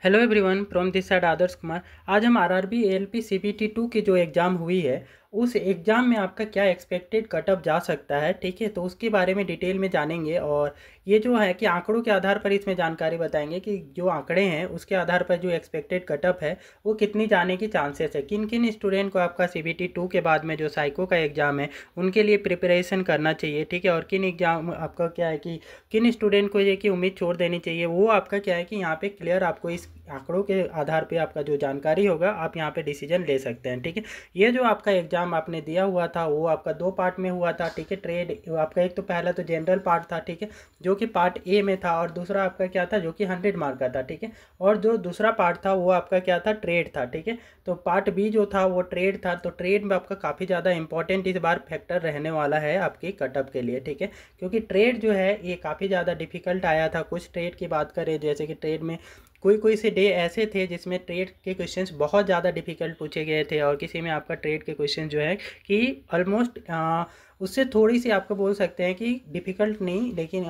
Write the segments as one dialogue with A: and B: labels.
A: Hello everyone from this side Adarsh Kumar. आज हम RRB ALP CBT 2 की जो एग्ज़ाम हुई है उस एग्ज़ाम में आपका क्या एक्सपेक्टेड कटअप जा सकता है, ठीक है। तो उसके बारे में डिटेल में जानेंगे और ये जो है कि आंकड़ों के आधार पर इसमें जानकारी बताएंगे कि जो आंकड़े हैं उसके आधार पर जो एक्सपेक्टेड कटअप है वो कितनी जाने की चांसेस है। किन किन स्टूडेंट को आपका सीबीटी 2 के बाद में जो साइको का एग्ज़ाम है उनके लिए प्रिपरेशन करना चाहिए, ठीक है। और किन एग्ज़ाम आपका क्या है कि किन स्टूडेंट को ये कि उम्मीद छोड़ देनी चाहिए, वो आपका क्या है कि यहाँ पे क्लियर आपको इस आंकड़ों के आधार पे आपका जो जानकारी होगा आप यहाँ पे डिसीजन ले सकते हैं, ठीक है। ये जो आपका एग्ज़ाम आपने दिया हुआ था वो आपका दो पार्ट में हुआ था, ठीक है। ट्रेड आपका एक तो पहला तो जनरल पार्ट था, ठीक है, जो कि पार्ट ए में था, और दूसरा आपका क्या था जो कि 100 मार्क का था, ठीक है। और जो दूसरा पार्ट था वो आपका क्या था, ट्रेड था, ठीक है। तो पार्ट बी जो था वो ट्रेड था। तो ट्रेड में आपका काफ़ी ज़्यादा इंपॉर्टेंट इस बार फैक्टर रहने वाला है आपकी कटअप के लिए, ठीक है। क्योंकि ट्रेड जो है ये काफ़ी ज़्यादा डिफिकल्ट आया था। कुछ ट्रेड की बात करें जैसे कि ट्रेड में कोई कोई से डे ऐसे थे जिसमें ट्रेड के क्वेश्चंस बहुत ज़्यादा डिफिकल्ट पूछे गए थे, और किसी में आपका ट्रेड के क्वेश्चन जो है कि ऑलमोस्ट उससे थोड़ी सी आपको बोल सकते हैं कि डिफ़िकल्ट नहीं, लेकिन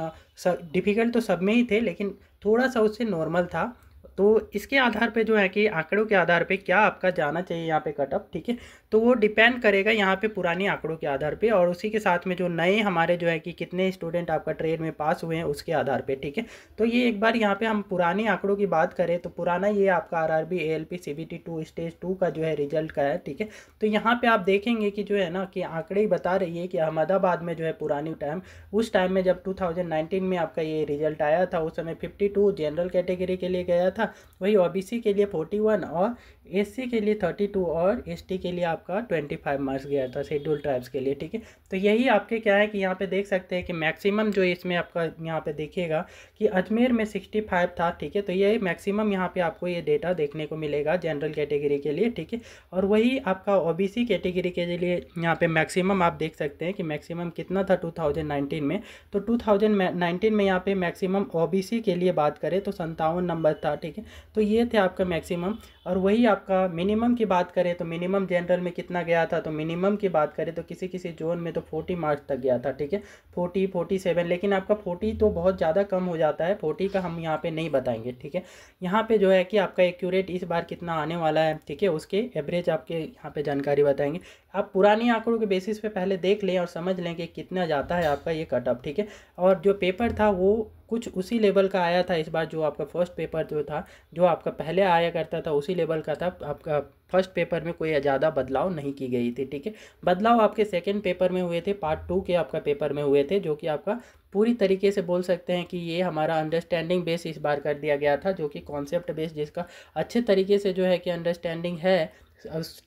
A: डिफ़िकल्ट तो सब में ही थे लेकिन थोड़ा सा उससे नॉर्मल था। तो इसके आधार पे जो है कि आंकड़ों के आधार पे क्या आपका जाना चाहिए यहाँ पे कटअप, ठीक है। तो वो डिपेंड करेगा यहाँ पे पुरानी आंकड़ों के आधार पे, और उसी के साथ में जो नए हमारे जो है कि कितने स्टूडेंट आपका ट्रेड में पास हुए हैं उसके आधार पे, ठीक है। तो ये एक बार यहाँ पे हम पुरानी आंकड़ों की बात करें तो पुराना ये आपका आरआरबी एएलपी सीबीटी 2 स्टेज 2 का जो है रिजल्ट का है, ठीक है। तो यहाँ पे आप देखेंगे कि जो है ना कि आंकड़े ही बता रही है कि अहमदाबाद में जो है पुरानी टाइम उस टाइम में जब 2019 में आपका ये रिजल्ट आया था उस समय 52 जनरल कैटेगरी के लिए गया था, वही ओबीसी के लिए 41 और एससी के लिए 32 और एसटी के लिए आपका 25 मार्क्स गया था शेड्यूल ट्राइब्स के लिए, ठीक है। तो यही आपके क्या है कि यहाँ पे देख सकते हैं कि मैक्सिमम जो इसमें आपका यहाँ पे देखिएगा कि अजमेर में 65 था, ठीक है। तो ये मैक्सिमम यहाँ पे आपको ये डेटा देखने को मिलेगा जनरल कैटेगरी के लिए, ठीक है। और वही आपका ओबीसी कैटेगरी के लिए यहाँ पे मैक्सिमम आप देख सकते हैं कि मैक्सिमम कितना था 2019 में। तो 2019 में यहाँ पे मैक्सिमम ओबीसी के लिए बात करें तो 57 नंबर था, ठीक है। तो ये थे आपका मैक्सिमम। और वही आपका मिनिमम की बात करें तो मिनिमम जनरल में कितना गया था, तो मिनिमम की बात करें तो किसी किसी जोन में तो 40 मार्क्स तक गया था, ठीक है। 40 47, लेकिन आपका 40 तो बहुत ज़्यादा कम हो जाता है, 40 का हम यहाँ पे नहीं बताएंगे, ठीक है। यहाँ पे जो है कि आपका एक्यूरेट इस बार कितना आने वाला है, ठीक है, उसके एवरेज आपके यहाँ पे जानकारी बताएंगे। आप पुरानी आंकड़ों के बेसिस पे पहले देख लें और समझ लें कि कितना जाता है आपका ये कटअप, ठीक है। और जो पेपर था वो कुछ उसी लेवल का आया था इस बार, जो आपका फर्स्ट पेपर जो था जो आपका पहले आया करता था उसी लेवल का था आपका। फर्स्ट पेपर में कोई ज़्यादा बदलाव नहीं की गई थी, ठीक है। बदलाव आपके सेकंड पेपर में हुए थे, पार्ट 2 के आपका पेपर में हुए थे, जो कि आपका पूरी तरीके से बोल सकते हैं कि ये हमारा अंडरस्टैंडिंग बेस इस बार कर दिया गया था, जो कि कॉन्सेप्ट बेस जिसका अच्छे तरीके से जो है कि अंडरस्टैंडिंग है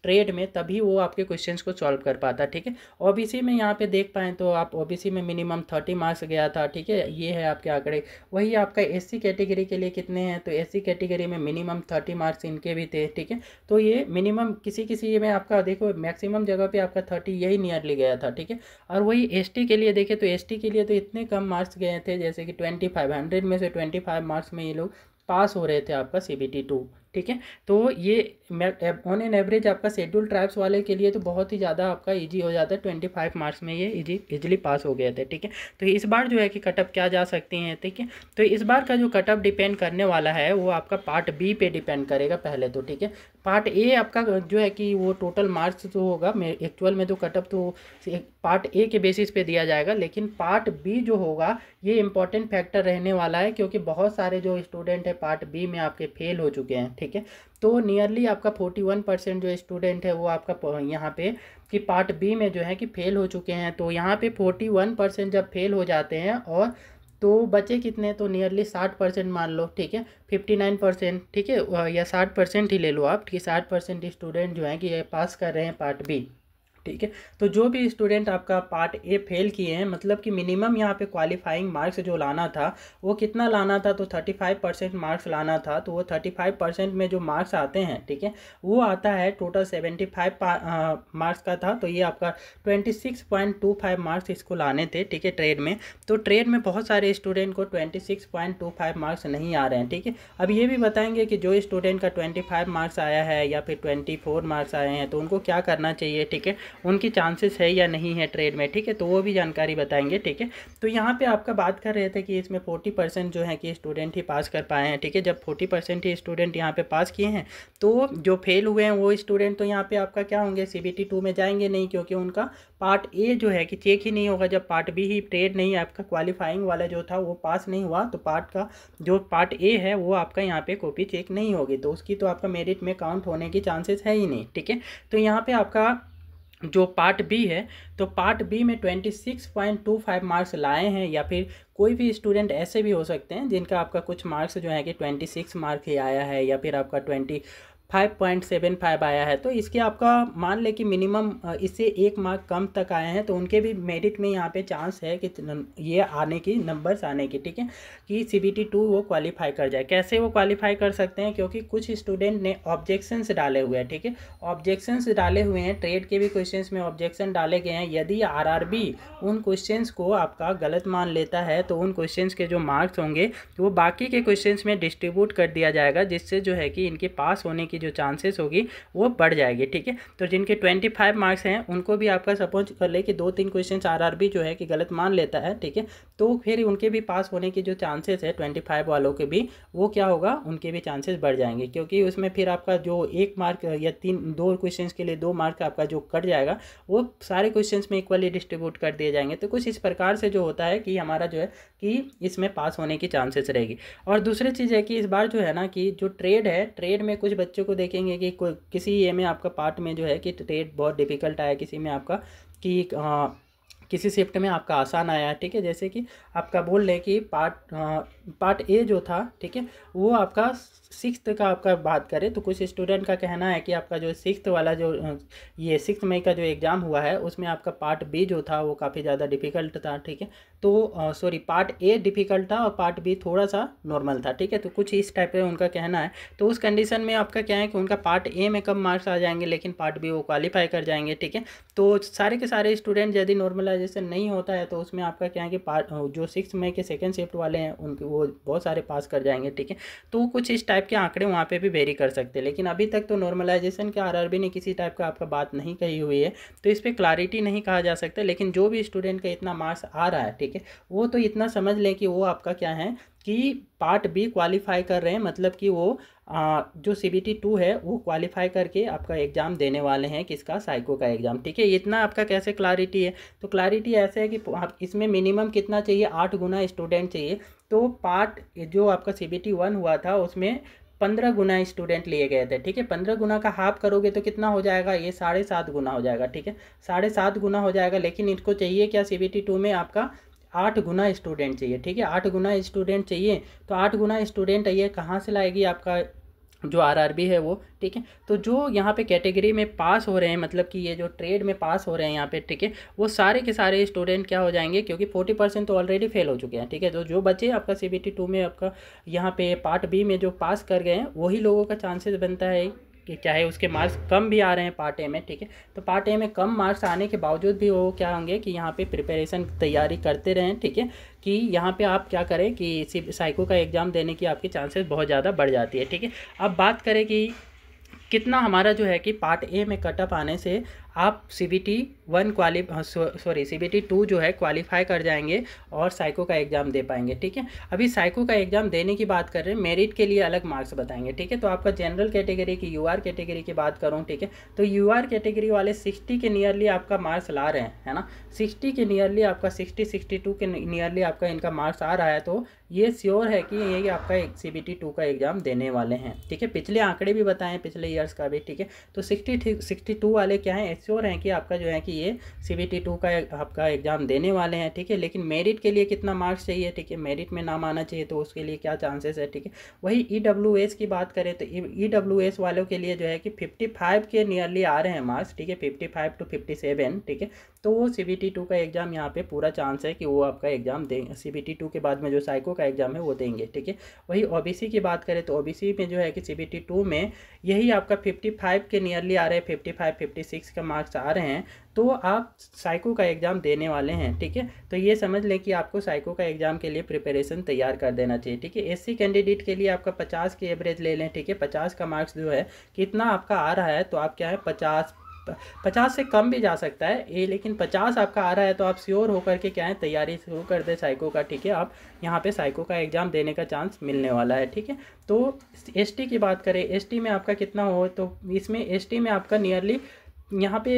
A: ट्रेड में, तभी वो आपके क्वेश्चंस को सॉल्व कर पाता, ठीक है। ओबीसी में यहाँ पे देख पाएँ तो आप ओबीसी में मिनिमम 30 मार्क्स गया था, ठीक है, ये है आपके आंकड़े। वही आपका एससी कैटेगरी के लिए कितने हैं, तो एससी कैटेगरी में मिनिमम 30 मार्क्स इनके भी थे, ठीक है। तो ये मिनिमम किसी किसी में आपका देखो मैक्सिमम जगह पे आपका 30 यही नियरली गया था, ठीक है। और वही एसटी के लिए देखें तो एसटी के लिए तो इतने कम मार्क्स गए थे, जैसे कि 2500 में से 25 मार्क्स में ये लोग पास हो रहे थे आपका सीबीटी 2, ठीक है। तो ये ऑन एन एवरेज आपका शेड्यूल ट्राइब्स वाले के लिए तो बहुत ही ज़्यादा आपका इजी हो जाता है, 25 मार्क्स में ये इजीली पास हो गए थे, ठीक है। तो इस बार जो है कि कटअप क्या जा सकती हैं, ठीक है। तो इस बार का जो कटअप डिपेंड करने वाला है वो आपका पार्ट बी पे डिपेंड करेगा पहले तो, ठीक है। पार्ट ए आपका जो है कि वो टोटल मार्क्स जो होगा एक्चुअल में तो कटअप तो पार्ट ए के बेसिस पे दिया जाएगा, लेकिन पार्ट बी जो होगा ये इंपॉर्टेंट फैक्टर रहने वाला है, क्योंकि बहुत सारे जो स्टूडेंट है पार्ट बी में आपके फेल हो चुके हैं, ठीक है। तो नियरली आपका 41% जो स्टूडेंट है वो आपका यहाँ पे कि पार्ट बी में जो है कि फेल हो चुके हैं। तो यहाँ पे 41% जब फेल हो जाते हैं और तो बचे कितने, तो नियरली 60% मान लो, ठीक है, 59%, ठीक है, या 60% ही ले लो आप कि 60% स्टूडेंट जो हैं कि ये पास कर रहे हैं पार्ट बी, ठीक है। तो जो भी स्टूडेंट आपका पार्ट ए फेल किए हैं, मतलब कि मिनिमम यहाँ पे क्वालिफाइंग मार्क्स जो लाना था वो कितना लाना था, तो 35% मार्क्स लाना था। तो वो 35% में जो मार्क्स आते हैं, ठीक है, वो आता है टोटल 75 मार्क्स का था। तो ये आपका 26.25 मार्क्स इसको लाने थे, ठीक है, ट्रेड में। तो ट्रेड में बहुत सारे स्टूडेंट को 26.25 मार्क्स नहीं आ रहे हैं, ठीक है। अब ये भी बताएंगे कि जो स्टूडेंट का 25 मार्क्स आया है या फिर 24 मार्क्स आए हैं तो उनको क्या करना चाहिए, ठीक है। उनकी चांसेस है या नहीं है ट्रेड में, ठीक है, तो वो भी जानकारी बताएंगे, ठीक है। तो यहाँ पे आपका बात कर रहे थे कि इसमें 40% जो है कि स्टूडेंट ही पास कर पाए हैं, ठीक है। जब 40% ही स्टूडेंट यहाँ पे पास किए हैं तो जो फेल हुए हैं वो स्टूडेंट तो यहाँ पे आपका क्या होंगे, CBT 2 में जाएंगे नहीं, क्योंकि उनका पार्ट ए जो है कि चेक ही नहीं होगा। जब पार्ट बी ही ट्रेड नहीं आपका क्वालिफाइंग वाला जो था वो पास नहीं हुआ, तो पार्ट ए है वो आपका यहाँ पे कॉपी चेक नहीं होगी, तो उसकी तो आपका मेरिट में काउंट होने की चांसेस है ही नहीं, ठीक है। तो यहाँ पे आपका जो पार्ट बी है, तो पार्ट बी में 26.25 मार्क्स लाए हैं, या फिर कोई भी स्टूडेंट ऐसे भी हो सकते हैं जिनका आपका कुछ मार्क्स जो है कि 26 मार्क ही आया है, या फिर आपका 25.75 आया है, तो इसके आपका मान ले कि मिनिमम इससे 1 मार्क कम तक आए हैं, तो उनके भी मेरिट में यहाँ पे चांस है कि ये आने की, नंबर्स आने की, ठीक है, कि CBT 2 वो क्वालिफाई कर जाए। कैसे वो क्वालिफाई कर सकते हैं, क्योंकि कुछ स्टूडेंट ने ऑब्जेक्शंस डाले हुए हैं, ठीक है, ऑब्जेक्शंस डाले हुए हैं, ट्रेड के भी क्वेश्चंस में ऑब्जेक्शन डाले गए हैं। यदि RRB उन क्वेश्चंस को आपका गलत मान लेता है तो उन क्वेश्चंस के जो मार्क्स होंगे वो बाकी के क्वेश्चंस में डिस्ट्रीब्यूट कर दिया जाएगा, जिससे जो है कि इनके पास होने की जो चांसेस होगी वो बढ़ जाएगी, ठीक है। तो जिनके 25 मार्क्स हैं उनको भी आपका सपोज कर ले कि 2-3 क्वेश्चंस RRB जो है कि गलत मान लेता है, ठीक है, तो फिर उनके भी पास होने की जो चांसेस है 25 वालों के भी, वो क्या होगा, उनके भी चांसेस बढ़ जाएंगे, क्योंकि उसमें फिर आपका जो 1 मार्क या 2 क्वेश्चंस के लिए 2 मार्क आपका जो कट जाएगा वो सारे क्वेश्चंस में इक्वली डिस्ट्रीब्यूट कर दिए जाएंगे। तो कुछ इस प्रकार से जो होता है कि हमारा जो है कि इसमें पास होने की चांसेस रहेगी। और दूसरी चीज़ है कि इस बार जो है ना कि जो ट्रेड है, ट्रेड में कुछ बच्चों को देखेंगे कि किसी ये में आपका पार्ट में जो है कि ट्रेड बहुत डिफिकल्ट आया, किसी में आपका कि किसी शिफ्ट में आपका आसान आया, ठीक है। जैसे कि आपका बोल रहे कि पार्ट ए जो था, ठीक है, वो आपका 6th का आपका बात करें तो कुछ स्टूडेंट का कहना है कि आपका जो 6th वाला जो ये 6 मई का जो एग्ज़ाम हुआ है उसमें आपका पार्ट बी जो था वो काफ़ी ज़्यादा डिफिकल्ट था, ठीक है। तो सॉरी, पार्ट ए डिफिकल्ट था और पार्ट बी थोड़ा सा नॉर्मल था, ठीक है। तो कुछ इस टाइप का उनका कहना है। तो उस कंडीशन में आपका क्या है कि उनका पार्ट ए में कम मार्क्स आ जाएंगे, लेकिन पार्ट बी वो क्वालिफाई कर जाएंगे, ठीक है। तो सारे के सारे स्टूडेंट यदि नॉर्मलाइजेशन नहीं होता है तो उसमें आपका क्या है कि जो 6 मई के सेकेंड शिफ्ट वाले हैं उनके वो बहुत सारे पास कर जाएंगे, ठीक है। तो कुछ इस टाइप के आंकड़े वहाँ पे भी वेरी कर सकते हैं, लेकिन अभी तक तो नॉर्मलाइजेशन के RRB ने किसी टाइप का आपका बात नहीं कही हुई है, तो इस पर क्लैरिटी नहीं कहा जा सकता। लेकिन जो भी स्टूडेंट का इतना मार्क्स आ रहा है, ठीक है, वो तो इतना समझ लें कि वो आपका क्या है कि पार्ट बी क्वालिफाई कर रहे हैं, मतलब कि वो जो CBT 2 है वो क्वालिफाई करके आपका एग्ज़ाम देने वाले हैं, किसका, साइको का एग्ज़ाम, ठीक है। इतना आपका कैसे क्लैरिटी है, तो क्लैरिटी ऐसे है कि आप इसमें मिनिमम कितना चाहिए, 8 गुना स्टूडेंट चाहिए। तो पार्ट जो आपका CBT 1 हुआ था उसमें 15 गुना स्टूडेंट लिए गए थे, ठीक है। 15 गुना का हाफ करोगे तो कितना हो जाएगा, ये 7.5 गुना हो जाएगा, ठीक है, 7.5 गुना हो जाएगा। लेकिन इनको चाहिए क्या, CBT 2 में आपका 8 गुना स्टूडेंट चाहिए, ठीक है, 8 गुना स्टूडेंट चाहिए। तो 8 गुना स्टूडेंट ये कहाँ से लाएगी आपका जो RRB है वो, ठीक है। तो जो यहाँ पे कैटेगरी में पास हो रहे हैं, मतलब कि ये जो ट्रेड में पास हो रहे हैं यहाँ पे, ठीक है, वो सारे के सारे स्टूडेंट क्या हो जाएंगे, क्योंकि 40% तो ऑलरेडी फेल हो चुके हैं, ठीक है। तो जो बचे आपका CBT 2 में आपका यहाँ पे पार्ट बी में जो पास कर गए हैं वही लोगों का चांसेस बनता है कि चाहे उसके मार्क्स कम भी आ रहे हैं पार्ट ए में, ठीक है। तो पार्ट ए में कम मार्क्स आने के बावजूद भी वो क्या होंगे कि यहाँ पे प्रिपरेशन तैयारी करते रहें, ठीक है, कि यहाँ पे आप क्या करें कि साइको का एग्ज़ाम देने की आपकी चांसेस बहुत ज़्यादा बढ़ जाती है, ठीक है। अब बात करें कि कितना हमारा जो है कि पार्ट ए में कटअप आने से आप CBT 1 CBT 2 जो है क्वालिफाई कर जाएंगे और साइको का एग्ज़ाम दे पाएंगे, ठीक है। अभी साइको का एग्ज़ाम देने की बात कर रहे हैं, मेरिट के लिए अलग मार्क्स बताएंगे, ठीक है। तो आपका जनरल कैटेगरी की UR कैटेगरी की बात करूँ, ठीक है, तो UR कैटेगरी वाले 60 के नियरली आपका मार्क्स ला रहे हैं, है ना, 60 के नियरली आपका 62 के नियरली आपका इनका मार्क्स आ रहा है, तो ये श्योर है कि ये आपका CBT 2 का एग्ज़ाम देने वाले हैं, ठीक है। पिछले आंकड़े भी बताएं पिछले ईयर्स का भी, ठीक है। तो 62 वाले क्या हैं, श्योर हैं कि आपका जो है कि ये CBT 2 का आपका एग्ज़ाम देने वाले हैं, ठीक है। लेकिन मेरिट के लिए कितना मार्क्स चाहिए, ठीक है, मेरिट में नाम आना चाहिए, तो उसके लिए क्या चांसेस है, ठीक है। वही EWS की बात करें तो EWS वालों के लिए जो है कि 55 के नियरली आ रहे हैं मार्क्स, ठीक है, 55 to 57, ठीक है। तो वो CBT 2 का एग्ज़ाम यहाँ पे पूरा चांस है कि वो आपका एग्ज़ाम देंगे, CBT 2 के बाद में जो साइको का एग्ज़ाम है वो देंगे, ठीक है। वही OBC की बात करें तो OBC में जो है कि CBT 2 में यही आपका 55 के नियरली आ रहे हैं, 55-56 का मार्क्स आ रहे हैं, तो आप साइको का एग्ज़ाम देने वाले हैं, ठीक है। तो ये समझ लें कि आपको साइको का एग्ज़ाम के लिए प्रिपरेशन तैयार कर देना चाहिए, ठीक है। SC कैंडिडेट के लिए आपका 50 की एवरेज ले लें, ठीक है, 50 का मार्क्स जो है कितना आपका आ रहा है, तो आप क्या है 50 50 से कम भी जा सकता है ये, लेकिन 50 आपका आ रहा है तो आप श्योर होकर के क्या है तैयारी शुरू कर दे साइको का, ठीक है। आप यहाँ पे साइको का एग्ज़ाम देने का चांस मिलने वाला है, ठीक है। तो एसटी की बात करें, एसटी में आपका कितना हो, तो इसमें एसटी में आपका नियरली यहाँ पे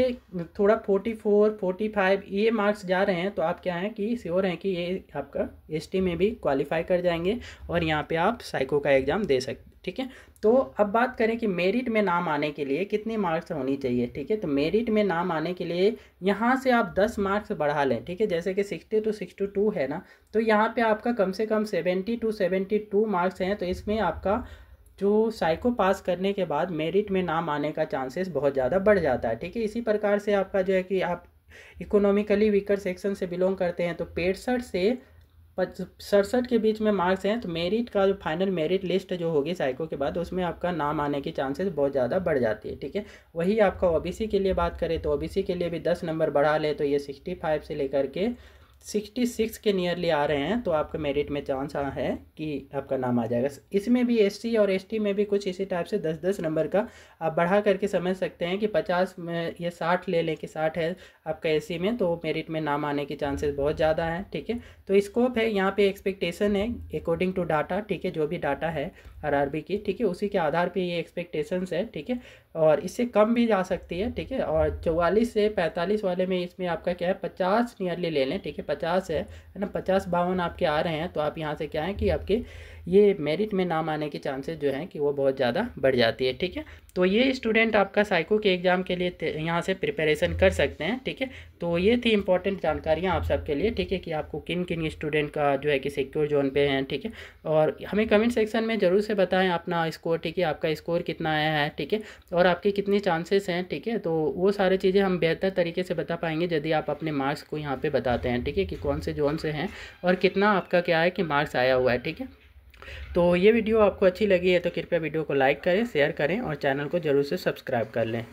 A: थोड़ा 44 45 ये मार्क्स जा रहे हैं, तो आप क्या हैं कि श्योर हैं कि ये आपका एसटी में भी क्वालिफाई कर जाएंगे और यहाँ पे आप साइको का एग्ज़ाम दे सकते, ठीक है। तो अब बात करें कि मेरिट में नाम आने के लिए कितनी मार्क्स होनी चाहिए, ठीक है। तो मेरिट में नाम आने के लिए यहाँ से आप 10 मार्क्स बढ़ा लें, ठीक है। जैसे कि 60 to 62 है ना, तो यहाँ पे आपका कम से कम 70 to 72 मार्क्स हैं, तो इसमें आपका जो साइको पास करने के बाद मेरिट में नाम आने का चांसेस बहुत ज़्यादा बढ़ जाता है, ठीक है। इसी प्रकार से आपका जो है कि आप इकोनॉमिकली वीकर सेक्शन से बिलोंग करते हैं तो 65 से 67 के बीच में मार्क्स हैं, तो मेरिट का जो फाइनल मेरिट लिस्ट जो होगी साइको के बाद उसमें आपका नाम आने की चांसेस बहुत ज़्यादा बढ़ जाती है, ठीक है। वही आपका ओबीसी के लिए बात करें तो ओबीसी के लिए भी 10 नंबर बढ़ा ले तो ये 65 से लेकर के 66 के नियरली आ रहे हैं, तो आपका मेरिट में चांस है कि आपका नाम आ जाएगा। इसमें भी एससी और एसटी में भी कुछ इसी टाइप से 10-10 नंबर का आप बढ़ा करके समझ सकते हैं कि 50 में ये 60 ले लें कि 60 है आपका एससी में, तो मेरिट में नाम आने की चांसेस बहुत ज़्यादा हैं, ठीक है। तो स्कोप है यहाँ पे, एक्सपेक्टेशन है अकॉर्डिंग टू डाटा, ठीक है। जो भी डाटा है आरआरबी की, ठीक है, उसी के आधार पे ये एक्सपेक्टेशंस है, ठीक है। और इससे कम भी जा सकती है, ठीक है। और 44 से 45 वाले में इसमें आपका क्या है 50 नियरली ले लें, ठीक है। 50 है ना, 50-52 आपके आ रहे हैं, तो आप यहाँ से क्या है कि आपके ये मेरिट में नाम आने की चांसेस जो हैं कि वो बहुत ज़्यादा बढ़ जाती है, ठीक है। तो ये स्टूडेंट आपका साइको के एग्ज़ाम के लिए यहाँ से प्रिपरेशन कर सकते हैं, ठीक है। तो ये थी इंपॉर्टेंट जानकारियाँ आप सबके लिए, ठीक है, कि आपको किन किन स्टूडेंट का जो है कि सिक्योर जोन पे हैं, ठीक है। और हमें कमेंट सेक्शन में ज़रूर से बताएं अपना स्कोर, ठीक है, आपका स्कोर कितना आया है, ठीक है, और आपके कितनी चांसेस हैं, ठीक है। तो वो सारी चीज़ें हम बेहतर तरीके से बता पाएंगे यदि आप अपने मार्क्स को यहाँ पर बताते हैं, ठीक है, कि कौन से जोन से हैं और कितना आपका क्या है कि मार्क्स आया हुआ है, ठीक है। तो ये वीडियो आपको अच्छी लगी है तो कृपया वीडियो को लाइक करें, शेयर करें और चैनल को ज़रूर से सब्सक्राइब कर लें।